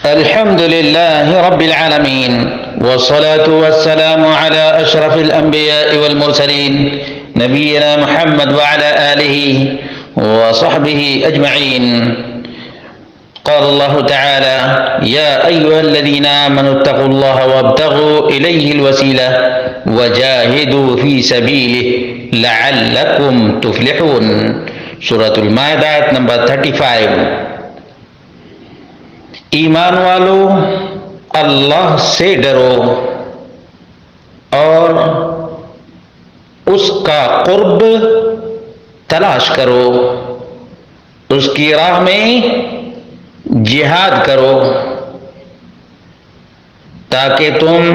الحمد لله رب العالمين، والصلاة والسلام على أشرف الأنبياء والمرسلين نبينا محمد وعلى آله وصحبه أجمعين. قال الله تعالى: يا أيها الذين آمنوا اتقوا الله وابتغوا إليه الوسيلة وجاهدوا في سبيله لعلكم تفلحون. سورة المائدہ آیت نمبر 35. ایمان والو، اللہ سے ڈرو اور اس کا قرب تلاش کرو، اس کی راہ میں جہاد کرو تاکہ تم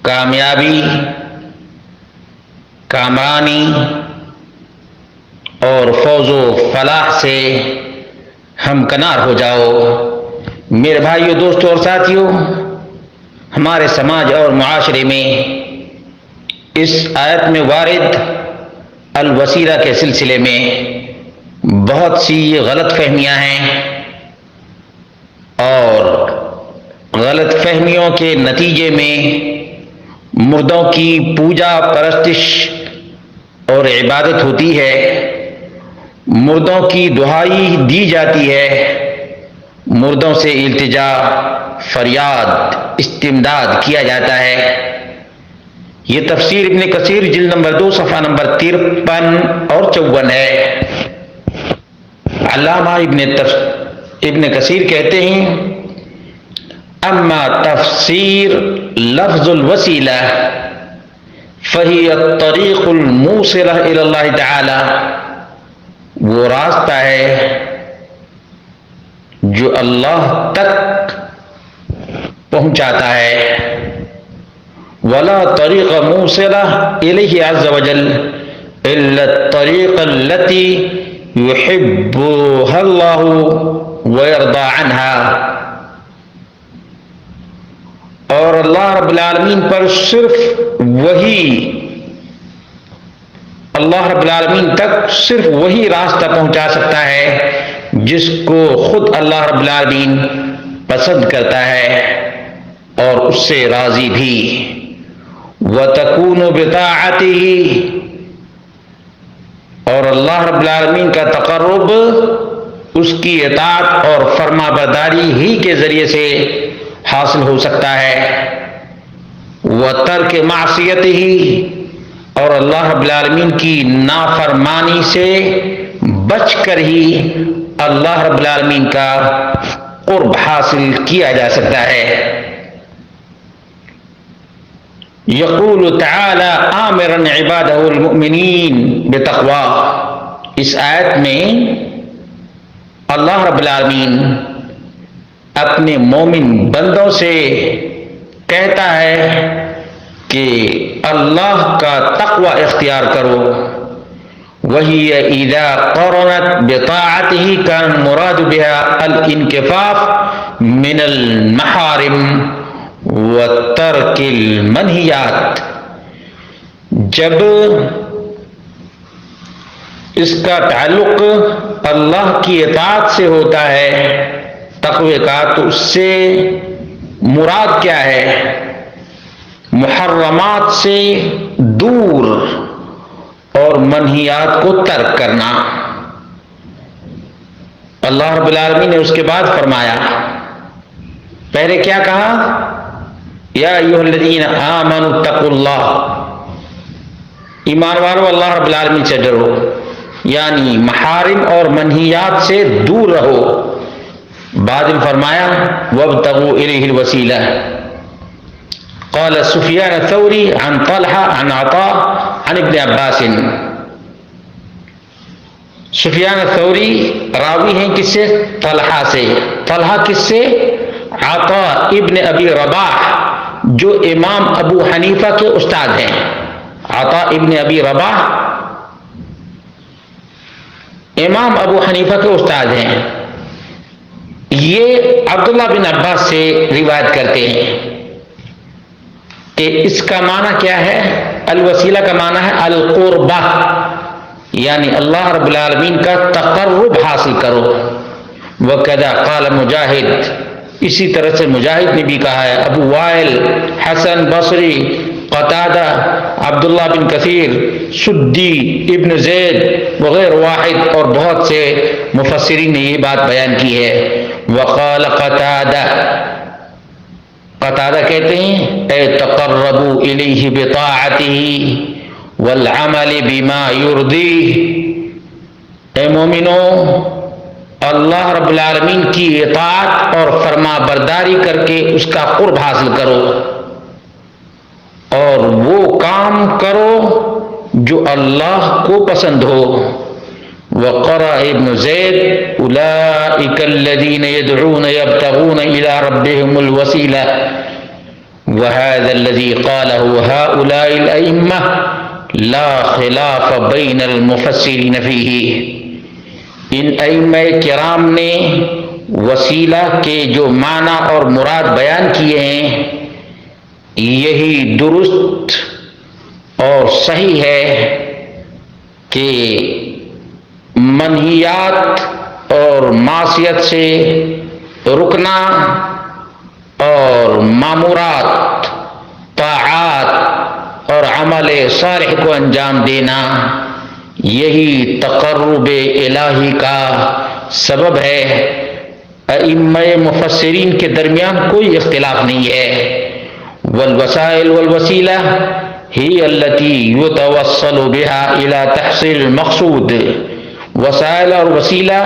کامیابی، کامرانی اور فوز و فلاح سے ہمکنار ہو جاؤ. میرے بھائیوں، دوستوں اور ساتھیوں، ہمارے سماج اور معاشرے میں اس آیت میں وارد الوسیلہ کے سلسلے میں بہت سی غلط فہمیاں ہیں، اور غلط فہمیوں کے نتیجے میں مردوں کی پوجا پرستش اور عبادت ہوتی ہے، مردوں کی دعائی دی جاتی ہے، مردوں سے التجا، فریاد، استمداد کیا جاتا ہے. یہ تفسیر ابن کثیر جلد نمبر 2 صفحہ نمبر 53 اور 54 ہے. علامہ ابن کثیر کہتے ہیں: اما تفسیر لفظ الوسیلہ فہی الطریق الموصلہ الی اللہ تعالی، وہ راستہ ہے جو اللہ تک پہنچاتا ہے. ولا طریق موصلہ الیہ عز وجل الا الطریق التي يحبها اللہ ويرضى عنها. اور اللہ رب العالمین پر صرف اللہ رب العالمین تک صرف وہی راستہ پہنچا سکتا ہے جس کو خود اللہ رب العالمین پسند کرتا ہے اور اس سے راضی بھی. وَتَكُونُ بِطَاعَتِهِ، اور اللہ رب العالمین کا تقرب اس کی اطاعت اور فرما برداری ہی کے ذریعے سے حاصل ہو سکتا ہے. وَتَرْكِ مَعْصِيَتِهِ، اور اللہ رب العالمین کی نافرمانی سے بچ کر ہی اللہ رب العالمین کا قرب حاصل کیا جا سکتا ہے. یقول تعالی آمرا عبادہ المؤمنین بتقوا، اس آیت میں اللہ رب العالمین اپنے مومن بندوں سے کہتا ہے کہ اللہ کا تقوی اختیار کرو. وہی اذا قرنت بطاعته كان المراد بها الانکفاف من المحارم وترک المنہیات. جب اس کا تعلق اللہ کی اطاعت سے ہوتا ہے تقوی کا، تو اس سے مراد کیا ہے؟ محرمات سے دور اور منہیات کو ترک کرنا. اللہ رب العالمین نے اس کے بعد فرمایا، پہلے کیا کہا؟ یا ایھا الذین آمنوا اتقوا اللہ، ایمان والو اللہ رب العالمین سے ڈرو، یعنی محارم اور منہیات سے دور رہو. بعد میں فرمایا وابتغوا الیہ الوسیلہ. قال سفیان الثوری عن طلحہ عن عطاء عن ابن عباس. سفیان الثوری راوی ہیں کس سے؟ طلحہ سے. طلحہ کس سے؟ عطاء ابن ابی رباح جو امام ابو حنیفہ کے استاد ہیں. عطاء ابن ابی رباح امام ابو حنیفہ کے استاد ہیں. یہ عبداللہ بن عباس سے روایت کرتے ہیں کہ اس کا معنی کیا ہے؟ الوسیلہ کا معنی ہے القربہ، یعنی اللہ رب العالمین کا تقرب حاصل کرو. وَكَذَا قَالَ مجاہد، اسی طرح سے مجاہد نے بھی کہا ہے، ابو وائل، حسن بصری، قتادہ، عبداللہ بن کثیر، سدی، ابن زید وغیر واحد اور بہت سے مفسرین نے یہ بات بیان کی ہے۔ وقال قتادہ، قتادہ کہتے ہیں اے تقربوا الیہ بطاعتہ والعمل بما یرضیہ، اے مومنو اللہ رب العالمین کی اطاعت اور فرما برداری کر کے اس کا قرب حاصل کرو، اور وہ کام کرو جو اللہ کو پسند ہو۔ وقرأ ابن زید اولئک الذین یدعون یبتغون الی ربهم الوسیلہ وهذا الذی قاله هؤلاء الائمة لا خلاف بین المفسرین فیہ، ان ائمہ کرام نے وسیلہ کے جو معنی اور مراد بیان کیے ہیں یہی درست اور صحیح ہے کہ منہیات اور معصیت سے رکنا اور مامورات، طاعات اور عمل صالح کو انجام دینا یہی تقرب الہی کا سبب ہے۔ ائمہ مفسرین کے درمیان کوئی اختلاف نہیں ہے۔ والوسائل والوسیلہ ہی التي يتوصل بها الى تحصیل المقصود، وسائل اور وسیلہ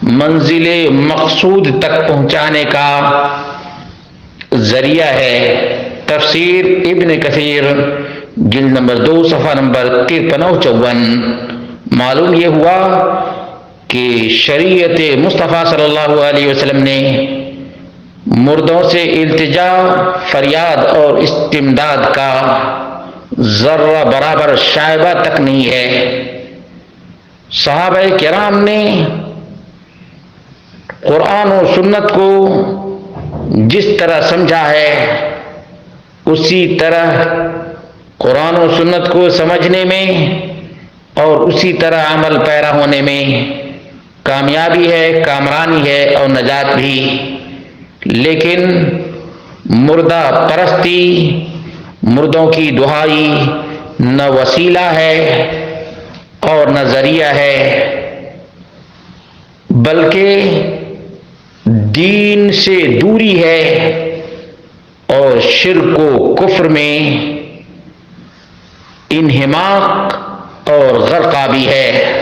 منزل مقصود تک پہنچانے کا ذریعہ ہے۔ تفسیر ابن کثیر جلد نمبر 2 صفحہ نمبر 53 و 54۔ معلوم یہ ہوا کہ شریعت مصطفیٰ صلی اللہ علیہ وسلم نے مردوں سے التجا، فریاد اور استمداد کا ذرہ برابر شائبہ تک نہیں ہے۔ صحابہ کرام نے قرآن و سنت کو جس طرح سمجھا ہے اسی طرح قرآن و سنت کو سمجھنے میں اور اسی طرح عمل پیرا ہونے میں کامیابی ہے، کامرانی ہے اور نجات بھی۔ لیکن مردہ پرستی، مردوں کی دعائی نہ وسیلہ ہے اور نہ ذریعہ ہے، بلکہ دین سے دوری ہے اور شرک و کفر میں انہماک اور غرقہ بھی ہے۔